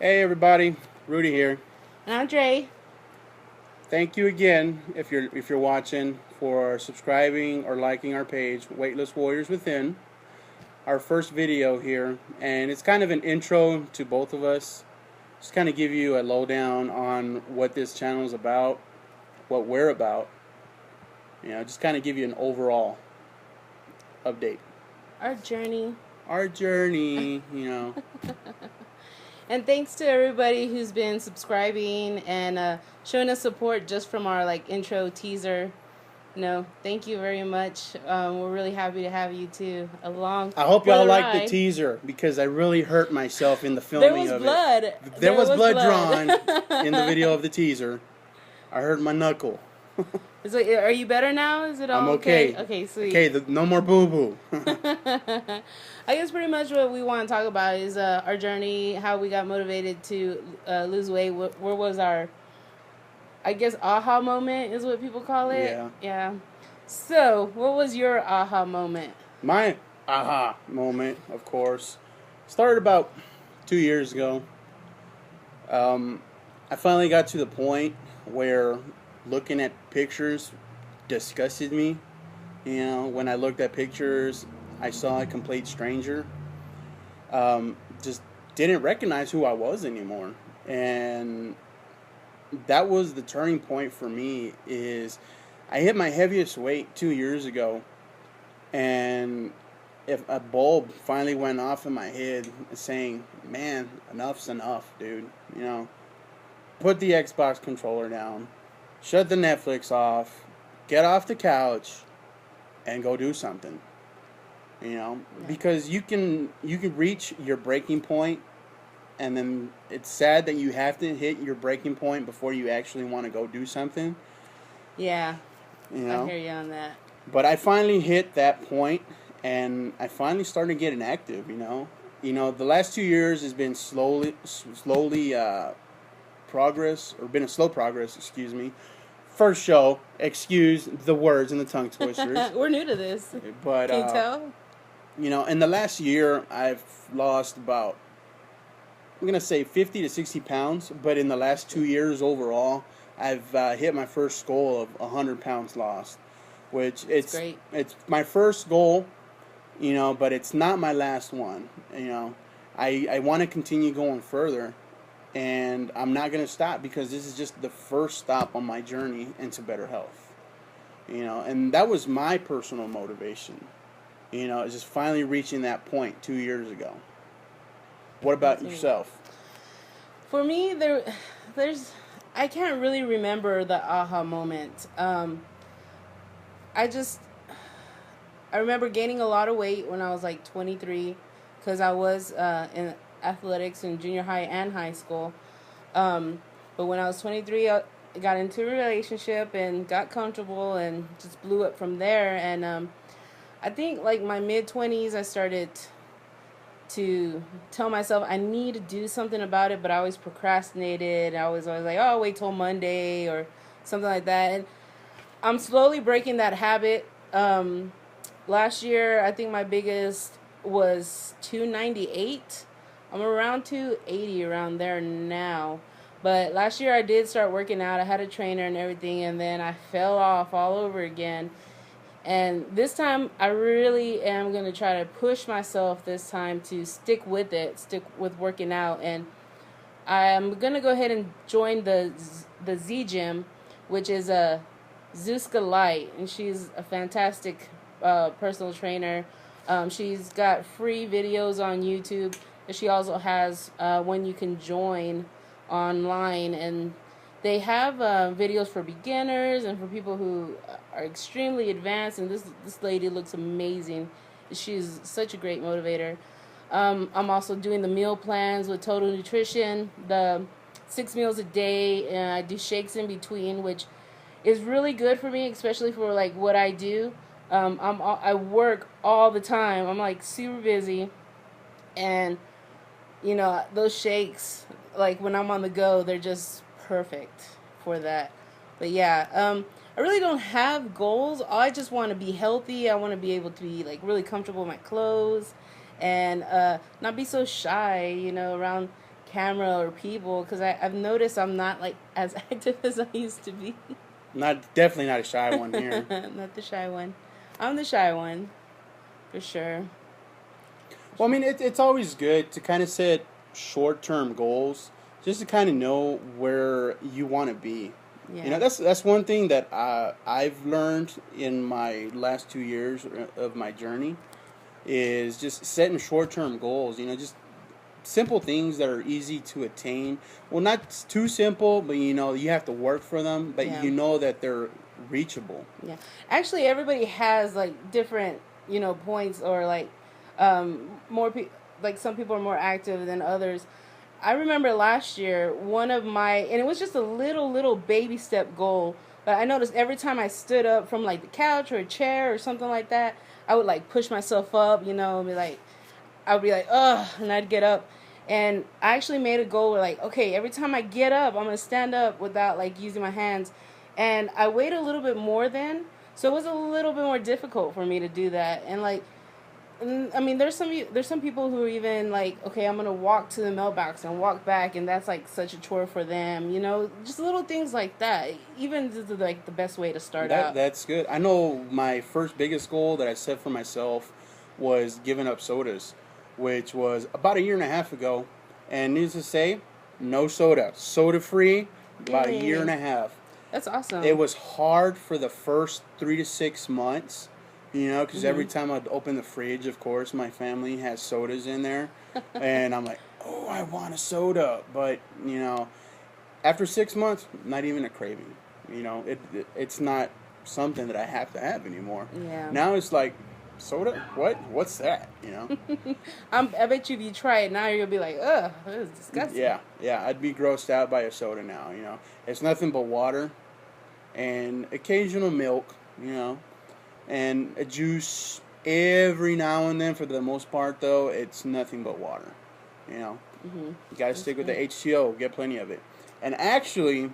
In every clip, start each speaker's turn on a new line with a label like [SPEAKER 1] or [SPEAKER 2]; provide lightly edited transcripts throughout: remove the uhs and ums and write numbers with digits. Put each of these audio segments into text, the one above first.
[SPEAKER 1] Hey everybody, Rudy here.
[SPEAKER 2] And Andre.
[SPEAKER 1] Thank you again if you're watching for subscribing or liking our page, Weightless Warriors Within. Our first video here, and it's kind of an intro to both of us. Just kind of give you a lowdown on what this channel is about, what we're about. Just kind of give you an overall update.
[SPEAKER 2] Our journey.
[SPEAKER 1] Our journey,
[SPEAKER 2] And thanks to everybody who's been subscribing and showing us support just from our intro teaser. Thank you very much. We're really happy to have you too along.
[SPEAKER 1] I hope y'all like the teaser because I really hurt myself in the filming of it. There was blood drawn in the video of the teaser. I hurt my knuckle.
[SPEAKER 2] Are you better now? Is it all
[SPEAKER 1] I'm okay?
[SPEAKER 2] Okay, sweet.
[SPEAKER 1] Okay, no more boo-boo.
[SPEAKER 2] I guess pretty much what we want to talk about is our journey, how we got motivated to lose weight. Where was our, I guess, aha moment is what people call it? Yeah. So, what was your aha moment?
[SPEAKER 1] My aha moment, of course, started about 2 years ago. I finally got to the point where looking at pictures disgusted me. When I looked at pictures, I saw a complete stranger. Just didn't recognize who I was anymore. And that was the turning point for me. Is I hit my heaviest weight 2 years ago, and if a bulb finally went off in my head saying, man, enough's enough, dude. Put the Xbox controller down, shut the Netflix off, get off the couch, and go do something. Because you can reach your breaking point, and then it's sad that you have to hit your breaking point before you actually want to go do something.
[SPEAKER 2] Yeah, I hear you on that.
[SPEAKER 1] But I finally hit that point, and I finally started getting active. The last 2 years has been slowly progress, or been a slow progress. Excuse me. First show, excuse the words and the tongue twisters.
[SPEAKER 2] We're new to this.
[SPEAKER 1] But
[SPEAKER 2] can you tell?
[SPEAKER 1] In the last year, I've lost about, I'm going to say 50 to 60 pounds. But in the last 2 years overall, I've hit my first goal of 100 pounds lost. Which it's
[SPEAKER 2] great.
[SPEAKER 1] It's my first goal, but it's not my last one. I want to continue going further. And I'm not going to stop because this is just the first stop on my journey into better health. And that was my personal motivation. Just finally reaching that point 2 years ago. What about yourself?
[SPEAKER 2] For me, there's I can't really remember the aha moment. I remember gaining a lot of weight when I was like 23 because I was in athletics in junior high and high school. But when I was 23, I got into a relationship and got comfortable and just blew up from there. And I think like my mid-20s, I started to tell myself I need to do something about it, but I always procrastinated. I was always like, oh, I'll wait till Monday or something like that. And I'm slowly breaking that habit. Last year, I think my biggest was 298. I'm around 280 around there now. But last year I did start working out. I had a trainer and everything, and then I fell off all over again. And this time I really am going to try to push myself this time to stick with working out. And I'm going to go ahead and join the Z Gym, which is a Zuzka Light, and she's a fantastic personal trainer. She's got free videos on YouTube. She also has one you can join online, and they have videos for beginners and for people who are extremely advanced. And this lady looks amazing. She's such a great motivator. I'm also doing the meal plans with Total Nutrition, the 6 meals a day, and I do shakes in between, which is really good for me, especially for like what I do. I work all the time. I'm like super busy, and those shakes, like when I'm on the go, they're just perfect for that. But yeah, I really don't have goals. I just want to be healthy. I want to be able to be like really comfortable in my clothes and not be so shy, around camera or people, because I've noticed I'm not like as active as I used to be.
[SPEAKER 1] Definitely not a shy one here.
[SPEAKER 2] Not the shy one. I'm the shy one, for sure.
[SPEAKER 1] Well, I mean, it's always good to kind of set short-term goals, just to kind of know where you want to be.
[SPEAKER 2] Yeah.
[SPEAKER 1] You know, that's one thing that I've learned in my last 2 years of my journey is just setting short-term goals. You know, just simple things that are easy to attain. Well, not too simple, but you know, you have to work for them, but
[SPEAKER 2] Yeah.
[SPEAKER 1] you know that they're reachable.
[SPEAKER 2] Yeah. Actually, everybody has like different, points, or like like some people are more active than others. I remember last year, and it was just a little baby step goal, but I noticed every time I stood up from like the couch or a chair or something like that, I would like push myself up, I would be like, ugh, and I'd get up. And I actually made a goal where like, okay, every time I get up, I'm going to stand up without like using my hands. And I weighed a little bit more then, so it was a little bit more difficult for me to do that. And like, I mean, there's some people who are even like, okay, I'm gonna walk to the mailbox and walk back, and that's like such a chore for them. Just little things like that. Even this is like the best way to start out.
[SPEAKER 1] That's good. I know my first biggest goal that I set for myself was giving up sodas, which was about a year and a half ago. And needless to say, no soda, soda free, about a year and a half.
[SPEAKER 2] That's awesome.
[SPEAKER 1] It was hard for the first 3 to 6 months. Because every time I'd open the fridge, of course, my family has sodas in there. And I'm like, oh, I want a soda. But, after 6 months, not even a craving. It's not something that I have to have anymore.
[SPEAKER 2] Yeah.
[SPEAKER 1] Now it's like, soda? What? What's that?
[SPEAKER 2] I bet you if you try it now, you're going to be like, ugh, this is disgusting.
[SPEAKER 1] Yeah. I'd be grossed out by a soda now, It's nothing but water and occasional milk, and a juice every now and then. For the most part, though, it's nothing but water. You got to stick with the H2O. Get plenty of it. And actually,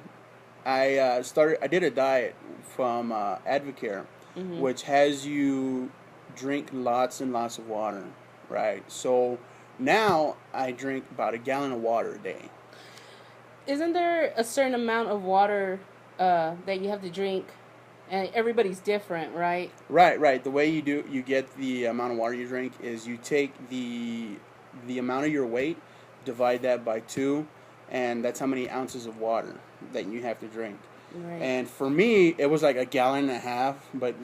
[SPEAKER 1] I did a diet from Advocare, which has you drink lots and lots of water, right? So now I drink about a gallon of water a day.
[SPEAKER 2] Isn't there a certain amount of water that you have to drink? And everybody's different, right?
[SPEAKER 1] Right. The way you get the amount of water you drink is you take the amount of your weight, divide that by 2, and that's how many ounces of water that you have to drink.
[SPEAKER 2] Right.
[SPEAKER 1] And for me, it was like a gallon and a half, but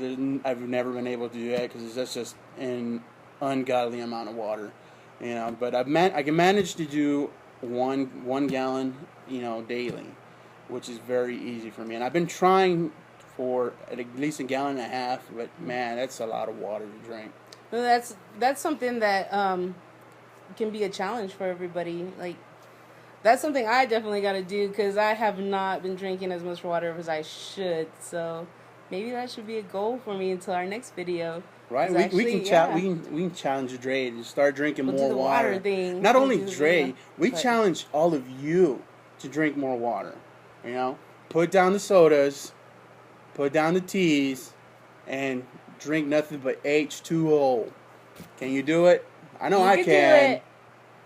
[SPEAKER 1] I've never been able to do that because that's just an ungodly amount of water, But I can manage to do one gallon, daily, which is very easy for me. And I've been trying for at least a gallon and a half, but man, that's a lot of water to drink.
[SPEAKER 2] Well, that's something that can be a challenge for everybody. Like, that's something I definitely got to do because I have not been drinking as much water as I should. So maybe that should be a goal for me until our next video.
[SPEAKER 1] Right, we can challenge Dre to start drinking more
[SPEAKER 2] do the
[SPEAKER 1] water.
[SPEAKER 2] Thing.
[SPEAKER 1] Not only Dre, we challenge all of you to drink more water. Put down the sodas, put down the teas, and drink nothing but H2O. Can you do it? I know I can.
[SPEAKER 2] Do it.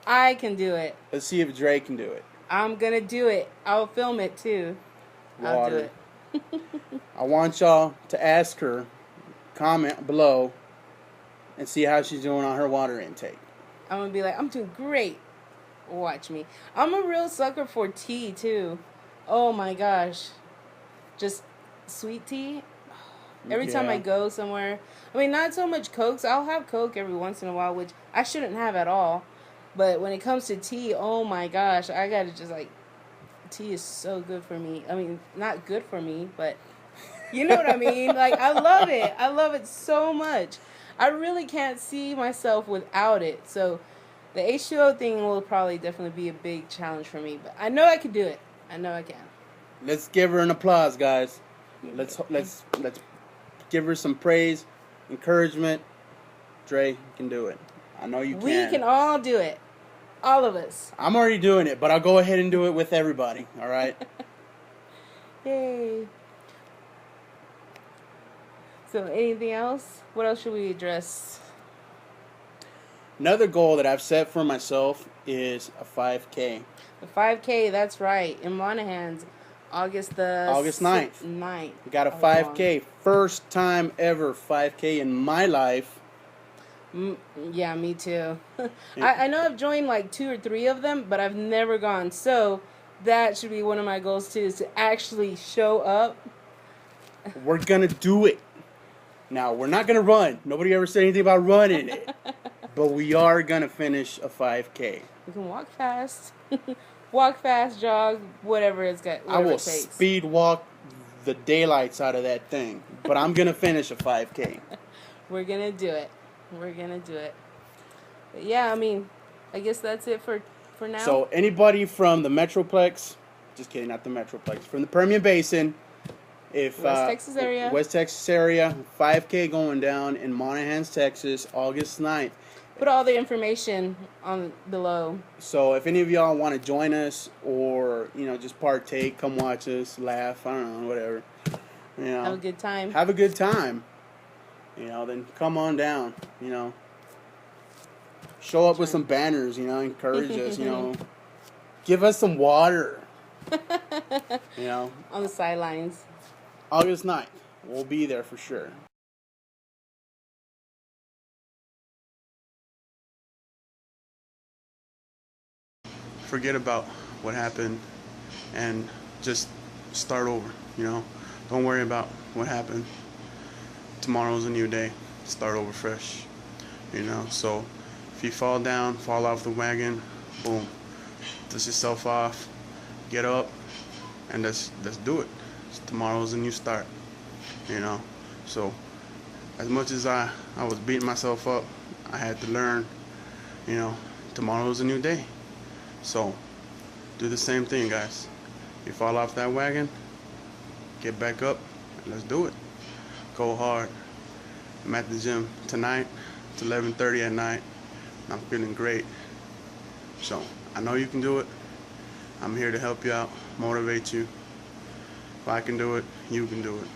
[SPEAKER 2] I can do it.
[SPEAKER 1] Let's see if Dre can do it.
[SPEAKER 2] I'm gonna do it. I'll film it too.
[SPEAKER 1] Water.
[SPEAKER 2] I'll do it.
[SPEAKER 1] I want y'all to ask her, comment below, and see how she's doing on her water intake.
[SPEAKER 2] I'm gonna be like, I'm doing great. Watch me. I'm a real sucker for tea too. Oh my gosh. Just sweet tea. Every time I go somewhere. I mean, not so much Cokes. I'll have Coke every once in a while, which I shouldn't have at all. But when it comes to tea, oh my gosh, I gotta just like, tea is so good for me. I mean, not good for me, but you know what I mean? Like, I love it. I love it so much. I really can't see myself without it. So the H2O thing will probably definitely be a big challenge for me. But I know I can do it. I know I can.
[SPEAKER 1] Let's give her an applause, guys. Let's give her some praise, encouragement. Dre, you can do it. I know you can.
[SPEAKER 2] We can all do it. All of us.
[SPEAKER 1] I'm already doing it, but I'll go ahead and do it with everybody. All right?
[SPEAKER 2] Yay. So, anything else? What else should we address?
[SPEAKER 1] Another goal that I've set for myself is a 5K.
[SPEAKER 2] The 5K, that's right. In Monaghan's, August 9th.
[SPEAKER 1] We got a 5K. First time ever 5K in my life.
[SPEAKER 2] Yeah, me too. I know I've joined like 2 or 3 of them, but I've never gone. So that should be one of my goals too, is to actually show up.
[SPEAKER 1] We're going to do it. Now, we're not going to run. Nobody ever said anything about running it. But we are going to finish a 5K.
[SPEAKER 2] We can walk fast. Walk fast, jog, whatever it's got.
[SPEAKER 1] I will speed walk the daylights out of that thing. But I'm going to finish a 5K.
[SPEAKER 2] We're going to do it. We're going to do it. But yeah, I mean, I guess that's it for now.
[SPEAKER 1] So anybody from the Metroplex, just kidding, not the Metroplex, from the Permian Basin, if
[SPEAKER 2] West Texas area,
[SPEAKER 1] 5K going down in Monahans, Texas, August 9th.
[SPEAKER 2] Put all the information on below.
[SPEAKER 1] So if any of y'all want to join us or, just partake, come watch us, laugh, I don't know, whatever.
[SPEAKER 2] Have a good time.
[SPEAKER 1] Have a good time. Then come on down, Show up with some banners, encourage us, Give us some water.
[SPEAKER 2] On the sidelines.
[SPEAKER 1] August 9th. We'll be there for sure. Forget about what happened and just start over, Don't worry about what happened. Tomorrow's a new day. Start over fresh, So if you fall down, fall off the wagon, boom, dust yourself off, get up, and let's do it. Tomorrow's a new start, So as much as I was beating myself up, I had to learn, tomorrow's a new day. So do the same thing, guys. You fall off that wagon, get back up, and let's do it. Go hard. I'm at the gym tonight. It's 11:30 at night. And I'm feeling great. So I know you can do it. I'm here to help you out, motivate you. If I can do it, you can do it.